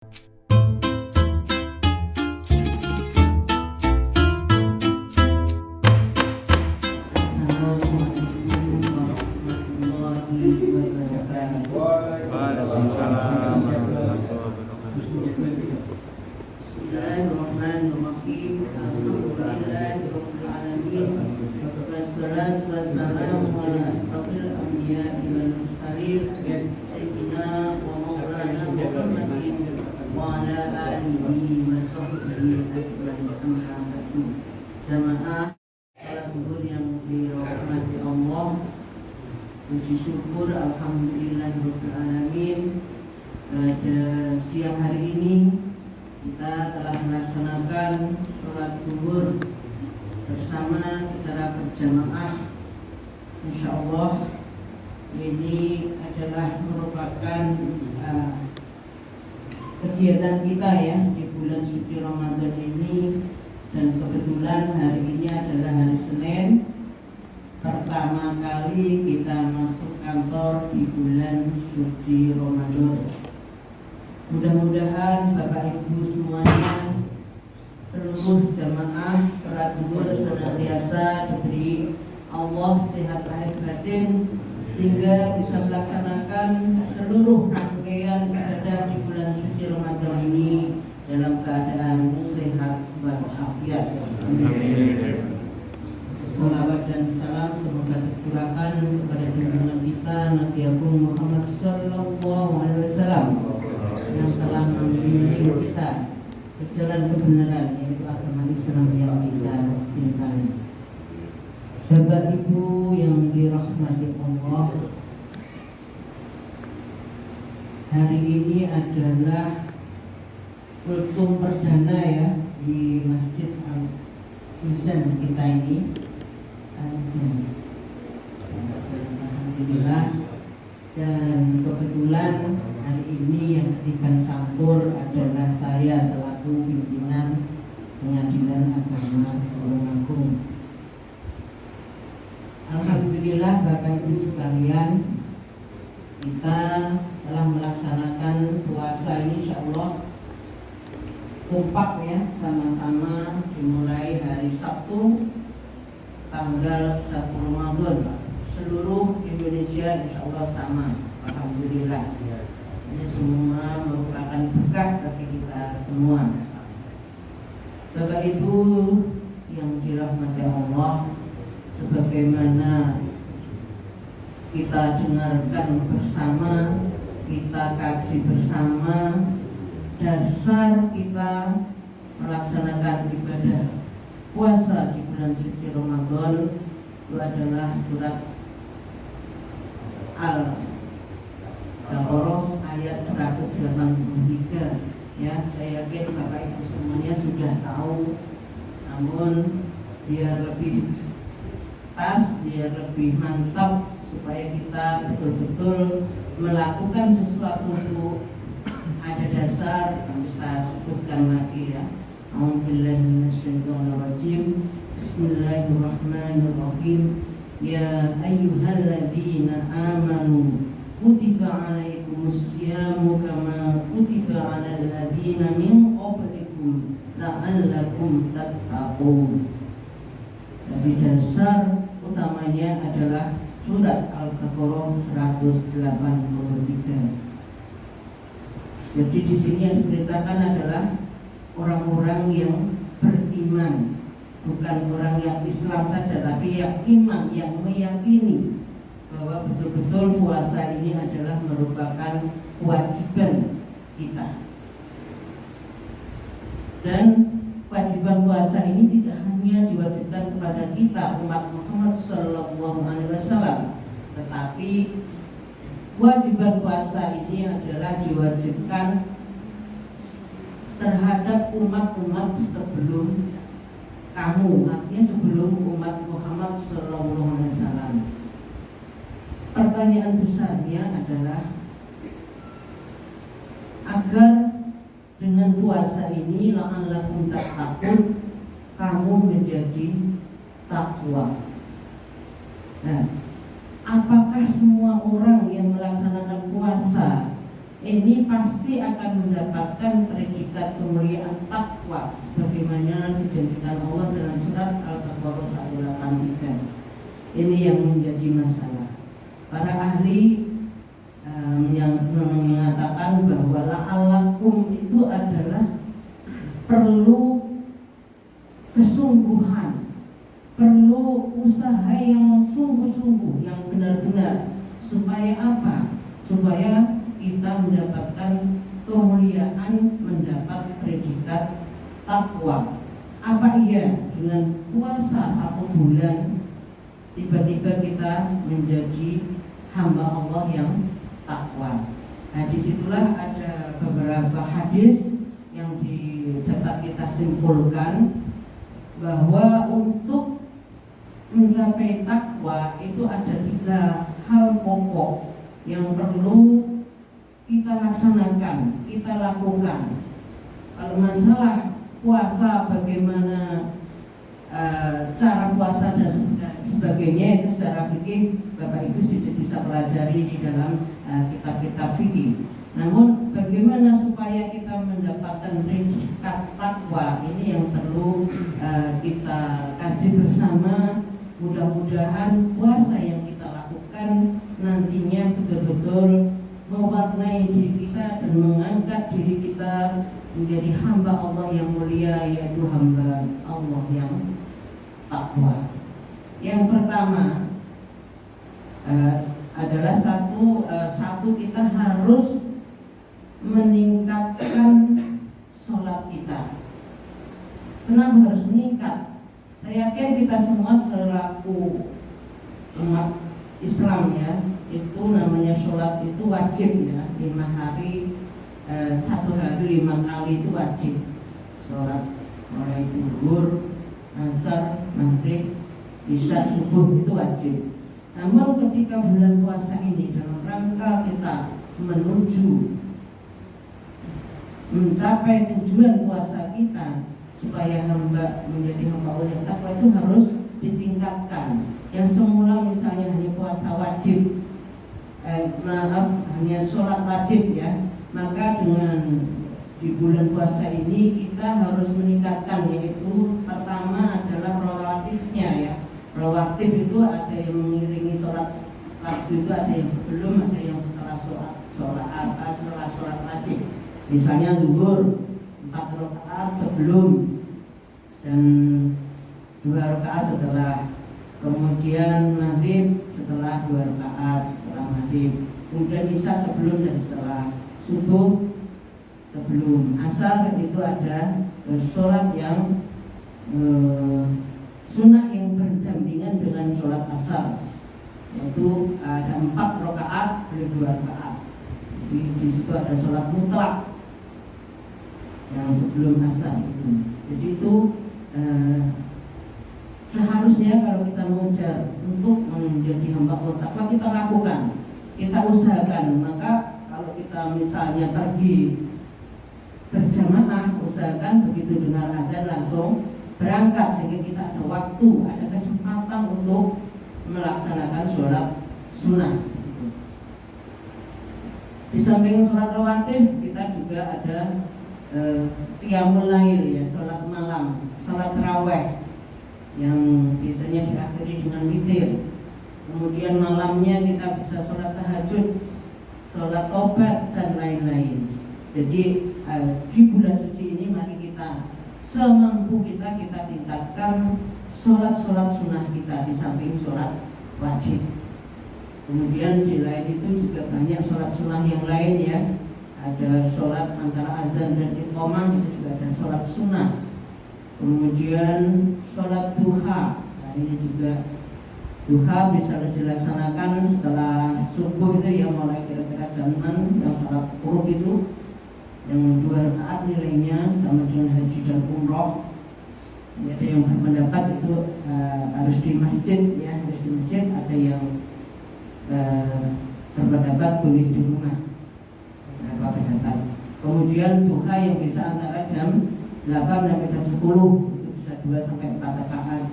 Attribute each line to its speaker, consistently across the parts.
Speaker 1: Bismillahirrahmanirrahim. Alhamdulillahirabbil alamin. Wassalatu wassalamu ala asyrofil anbiya'i wal mursalin sayyidina wa maulana Muhammadin wa ala alihi wa sahbihi ajmain. Amma ba'du. Jamaah salat zuhur yang dirahmati Allah, puji syukur alhamdulillahirabbil alamin. Pada siang hari ini kita telah melaksanakan sholat zuhur bersama secara berjamaah. Insya Allah ini adalah merupakan kegiatan kita ya di bulan suci Ramadan ini, dan kebetulan hari ini adalah hari Senin pertama kali kita masuk kantor di bulan suci Ramadan. Mudah-mudahan Bapak Ibu semuanya, seluruh jamaah sholat zuhur senantiasa diberi Allah sehat lahir batin, sehingga bisa melaksanakan seluruh rangkaian ibadah di bulan suci Ramadan ini dalam keadaan sehat walafiat. Salawat dan salam semoga tercurahkan kepada junjungan kita Nabi Agung Muhammad Sallallahu Alaihi Wasallam yang telah membimbing kita ke jalan kebenaran, yaitu agama Islam yang kita cintai. Bapak Ibu yang dirahmati Allah, hari ini adalah kultum perdana ya di Masjid Al-Mizan kita ini. Alhamdulillah. Dan kebetulan hari ini yang ketiban sampur adalah saya selaku pimpinan Pengadilan Agama Tulungagung. Alhamdulillah Bapak Ibu sekalian, kita telah melaksanakan puasa ini insyaallah kompak ya, sama-sama dimulai hari Sabtu tanggal 1 Ramadan. Seluruh Indonesia insyaallah sama. Alhamdulillah. Ini semua merupakan berkah bagi kita semua. Bapak Ibu yang dirahmati Allah, sebagaimana kita dengarkan bersama, kita kaji bersama, dasar kita melaksanakan ibadah puasa di bulan suci Ramadan itu adalah surat Al-Baqarah ayat 183 ya. Saya yakin Bapak Ibu semuanya sudah tahu, namun biar lebih pas, biar lebih mantap, supaya kita betul-betul melakukan sesuatu itu ada dasar, kita sebutkan lagi ya. A'udzubillahi minasyaitonirrajim. Bismillahirrahmanirrahim. Ya ayyuhalladzina amanu kutiba alaikumusyamu kama kutiba alal ladzina min qablikum la'allakum tattaqun. Jadi dasar utamanya adalah surat Al-Baqarah 183. Jadi di sini yang diberitakan adalah orang-orang yang beriman, bukan orang yang Islam saja, tapi yang iman, yang meyakini bahwa betul-betul puasa ini adalah merupakan kewajiban kita. Dan kewajiban puasa ini tidak hanya diwajibkan kepada kita umat Muhammad Sallallahu Alaihi Wasallam, tetapi kewajiban puasa ini adalah diwajibkan terhadap umat-umat sebelum kamu, artinya sebelum umat Muhammad Sallallahu Alaihi Wasallam. Pertanyaan besarnya adalah agar dengan puasa ini la'allakum tattaqun, kamu menjadi takwa. Nah, apakah semua orang yang melaksanakan puasa ini pasti akan mendapatkan predikat kemuliaan takwa sebagaimana dijanjikan Allah dalam surat Al-Baqarah 183. Ini yang menjadi masalah. Para ahli yang mengatakan bahwa la'allakum itu adalah perlu kesungguhan, perlu usaha yang sungguh-sungguh, yang benar-benar. Supaya apa? Supaya kita mendapatkan kemuliaan, mendapat predikat takwa. Apa iya dengan puasa 1 bulan tiba-tiba kita menjadi hamba Allah yang takwa? Nah, disitulah ada beberapa hadis yang dapat kita simpulkan bahwa untuk mencapai takwa itu ada 3 hal pokok yang perlu kita laksanakan, kita lakukan. Kalau masalah puasa, bagaimana cara puasa dan sebagainya, itu secara fikih Bapak Ibu sudah bisa pelajari di dalam kitab-kitab fikih. Namun bagaimana supaya kita mendapatkan predikat takwa, ini yang perlu kita kaji bersama. Mudah-mudahan puasa yang kita lakukan nantinya betul-betul mewarnai diri kita dan mengangkat diri kita menjadi hamba Allah yang mulia, yaitu hamba Allah yang takwa. Yang pertama adalah satu kita harus meningkatkan sholat kita. Kenapa harus meningkat? Saya yakin kita semua selaku umat Islam ya, itu namanya sholat itu wajib ya, 5 hari 1 hari 5 kali itu wajib sholat, mulai zuhur, asar, maghrib, isya, subuh itu wajib. Namun ketika bulan puasa ini dalam rangka kita menuju mencapai tujuan puasa kita supaya hamba menjadi hamba Allah yang takwa, itu harus ditingkatkan. Yang semula misalnya hanya puasa wajib, hanya sholat wajib ya, maka dengan di bulan puasa ini kita harus meningkatkan, yaitu pertama adalah relatifnya ya. Relatif itu ada yang mengiringi sholat waktu, itu ada yang sebelum, ada yang setelah sholat wajib. Misalnya zuhur 4 rakaat sebelum dan 2 rakaat setelah, kemudian maghrib setelah 2 rakaat setelah maghrib, kemudian isya sebelum dan setelah, subuh sebelum, asar itu ada sholat yang sunnah yang berdampingan dengan sholat asar, yaitu ada 4 rakaat boleh 2 rakaat. Di situ ada sholat mutlak yang sebelum asar itu. Jadi itu seharusnya kalau kita mengejar untuk menjadi hamba Allah takwa, kita lakukan, kita usahakan. Maka kalau kita misalnya pergi berjamaah, usahakan begitu dengar adzan langsung berangkat, sehingga kita ada waktu, ada kesempatan untuk melaksanakan sholat sunnah. Di samping sholat rawatib, kita juga ada qiyamul lail ya, sholat malam, sholat tarawih yang biasanya diakhiri dengan witir. Kemudian malamnya kita bisa sholat tahajud, sholat tobat dan lain-lain. Jadi di bulan suci ini mari kita semampu kita tingkatkan sholat-sholat sunnah kita di samping sholat wajib. Kemudian di lain itu juga banyak sholat sunnah yang lain ya. Ada sholat antara azan dan iqamah, itu juga ada sholat sunnah. Kemudian sholat duha, nah ini juga duha bisa dilaksanakan setelah subuh itu yang mulai kira-kira jam 6, yang sholat qurub itu yang 2 rakaat nilainya sama dengan haji dan umroh. Ada yang berpendapat itu harus di masjid ya, harus di masjid. Ada yang berpendapat boleh di rumah. Berapa pendapat. Kemudian duha yang bisa antara jam 8 sampai jam 10, itu bisa 2 sampai 4 rakaat.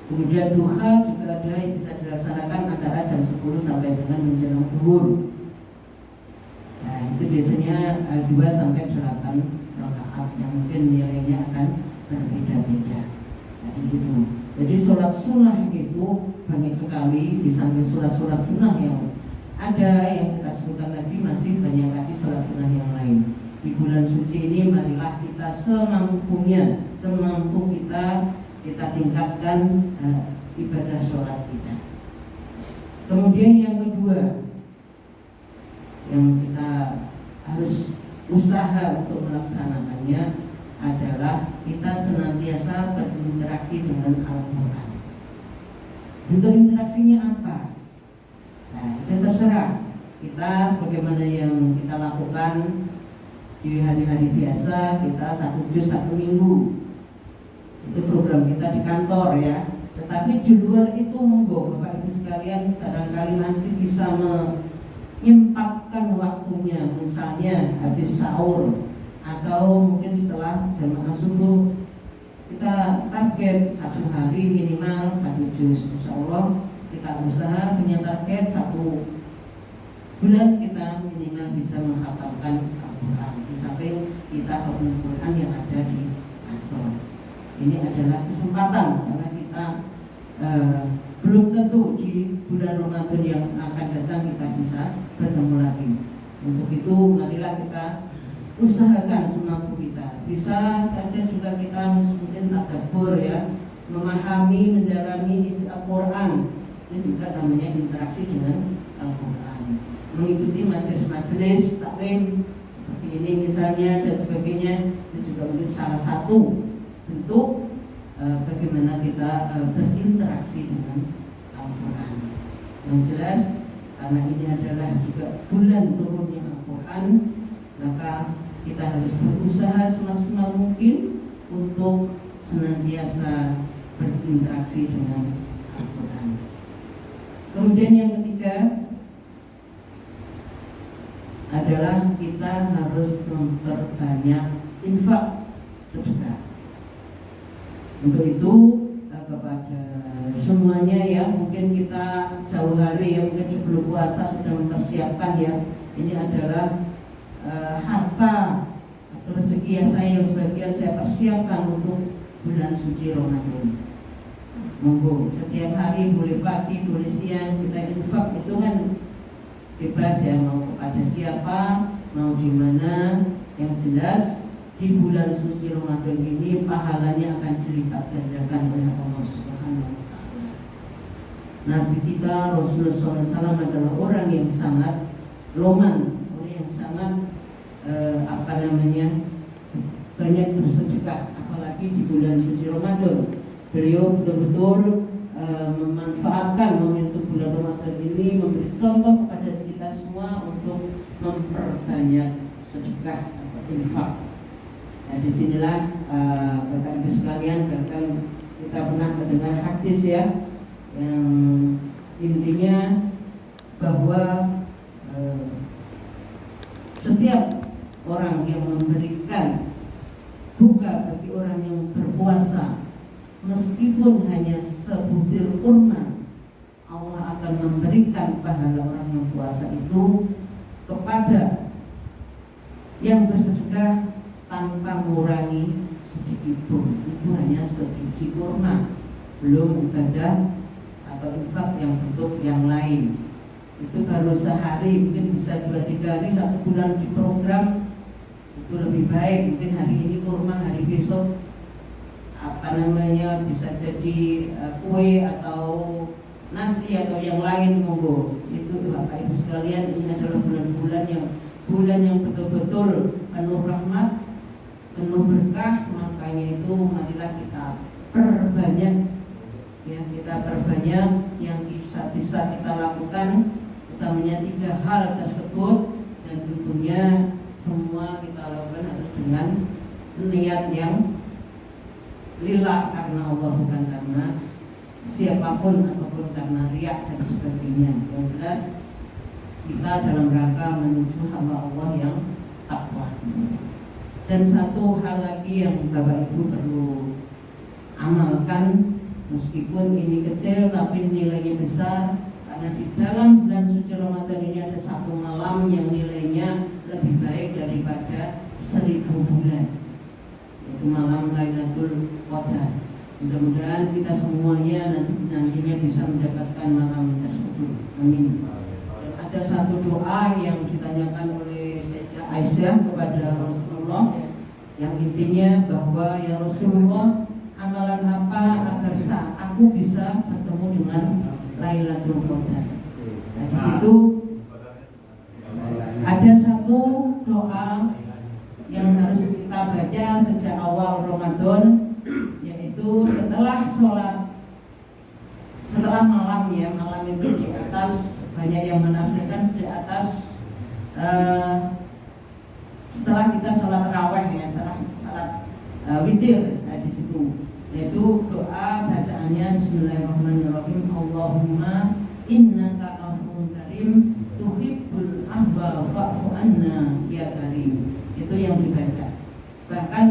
Speaker 1: Kemudian duha juga ada yang bisa dilaksanakan antara jam 10 sampai dengan menjelang zuhur. Nah itu biasanya 2 sampai 8 rakaat yang mungkin nilainya akan berbeda-beda. Nah, di situ. Jadi sholat sunnah itu banyak sekali, di samping sholat sunnah yang ada yang kita sebutkan tadi, masih banyak lagi sholat sunnah yang lain. Di bulan suci ini marilah kita semampu kita tingkatkan ibadah sholat kita. Kemudian yang kedua yang kita harus usaha untuk melaksanakannya adalah kita senantiasa berinteraksi dengan Al-Quran. Bentuk interaksinya apa? Nah, itu terserah kita sebagaimana yang kita lakukan di hari-hari biasa. Kita 1 juz 1 minggu, itu program kita di kantor ya. Tetapi di luar itu monggo Bapak Ibu sekalian barangkali masih bisa menyempatkan waktunya, misalnya habis sahur atau mungkin setelah jamaah subuh. Kita target 1 hari minimal 1 juz. Insya Allah kita usaha punya target 1 bulan kita minimal bisa menghafalkan Al-Quran. Di samping kita hafal Al-Quran yang ada di kantor. Ini adalah kesempatan karena kita belum tentu di bulan Ramadan yang akan datang kita bisa bertemu lagi. Untuk itu marilah kita usahakan semampu kita. Bisa saja juga kita mungkin tadabbur ya, memahami, mendalami isi Al-Quran. Ini juga namanya interaksi dengan Al-Quran. Mengikuti majelis taklim seperti ini misalnya dan sebagainya, itu juga mungkin salah satu bentuk bagaimana kita berinteraksi dengan Al-Quran. Yang jelas karena ini adalah juga bulan turunnya Al-Quran, maka kita harus berusaha semaksimal mungkin untuk senantiasa berinteraksi dengan Al-Quran. Kemudian yang ketiga adalah kita harus memperbanyak infak, sedekah. Untuk itu kepada semuanya ya, mungkin kita jauh hari ya, mungkin sebelum puasa sudah mempersiapkan ya. Ini adalah harta atau rezeki yang sebagian saya persiapkan untuk bulan suci Ramadan. Monggo setiap hari, boleh pagi, boleh siang, kita infak itu kan bebas ya, mau kepada siapa, mau di mana. Yang jelas di bulan suci Ramadan ini pahalanya akan dilipat gandakan oleh Allah Subhanahu wa taala. Nabi kita Rasulullah SAW adalah orang yang sangat roman, orang yang sangat banyak bersedekah, apalagi di bulan suci Ramadan. Beliau betul-betul memanfaatkan momentum bulan Ramadan ini, memberi contoh kepada kita semua untuk memperbanyak sedekah atau infak. Nah, disinilah Bapak Ibu sekalian, bahkan kita pernah mendengar hadis ya, yang intinya bahwa setiap orang yang memberikan buka bagi orang yang berpuasa, meskipun hanya sebutir kurma, Allah akan memberikan pahala orang yang puasa itu kepada yang bersedekah tanpa mengurangi sedikit pun. Itu hanya sebiji kurma, belum ibadah atau infak yang bentuk yang lain. Itu baru sehari, mungkin bisa 2-3 hari, 1 bulan di program. Itu lebih baik, mungkin hari ini kurma, hari besok bisa jadi kue atau nasi atau yang lain. Monggo, itu Bapak Ibu sekalian, ini adalah bulan yang betul-betul penuh rahmat, penuh berkah. Makanya itu marilah kita perbanyak ya, kita perbanyak yang bisa kita lakukan, utamanya 3 hal tersebut. Dan tentunya semua kita lakukan harus dengan niat yang lillah, karena Allah, bukan karena siapapun ataupun karena riak dan sebagainya. Yang jelas kita dalam rangka menuju hamba Allah yang takwa. Dan satu hal lagi yang Bapak Ibu perlu amalkan, meskipun ini kecil tapi nilainya besar, karena di dalam bulan suci Ramadan ini ada 1 malam yang nilainya lebih daripada 1000 bulan, yaitu malam Lailatul Qadar. Mudah-mudahan kita semuanya nantinya bisa mendapatkan malam tersebut. Amin. Dan ada satu doa yang ditanyakan oleh Sayyidah Aisyah kepada Rasulullah, yang intinya bahwa ya Rasulullah, amalan apa agar aku bisa bertemu dengan Lailatul Qadar. Nah, di situ ada satu doa yang harus kita baca sejak awal Ramadan, yaitu setelah sholat, setelah malam ya, malam itu di atas, banyak yang menafsirkan di atas setelah kita sholat tarawih ya, setelah sholat witir. Nah, di situ yaitu doa bacaannya Bismillahirrahmanirrahim, Allahumma innaka afuwwun karim tuhibbul afwa fa'fu anna ya karim. Itu yang dibaca. Bahkan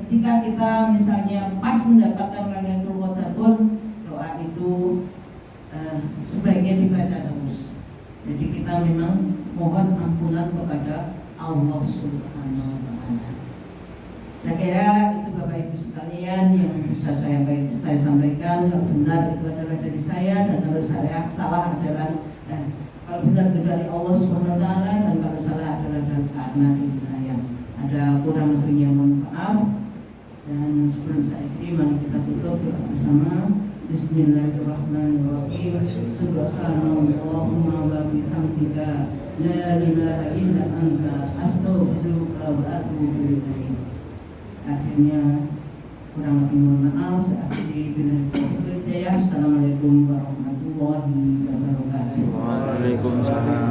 Speaker 1: ketika kita misalnya pas mendapatkan Lailatul Qadar pun, doa itu sebaiknya dibaca terus. Jadi kita memang mohon ampunan kepada Allah Subhanahu wa Ta'ala. Saya kira itu Bapak Ibu sekalian yang bisa saya sampaikan. Kalau benar itu adalah dari saya, dan kalau saya salah adalah kalau benar itu dari Allah Subhanahu wa Ta'ala, dan kalau salah adalah karena diri saya. Ada kurang lebihnya mohon maaf. Dan sebelum saya akhiri, mari kita tutup doa bersama. Bismillahirrahmanirrahim. Subhanallahumma wa bihamdika la ilaha illa anta astaghfiruka wa atubu ilaik. Akhirnya kurang lebih mohon maaf. Saya akhiri dengan taufiq hidayah. Assalamualaikum warahmatullahi wabarakatuh.
Speaker 2: Waalaikumsalam.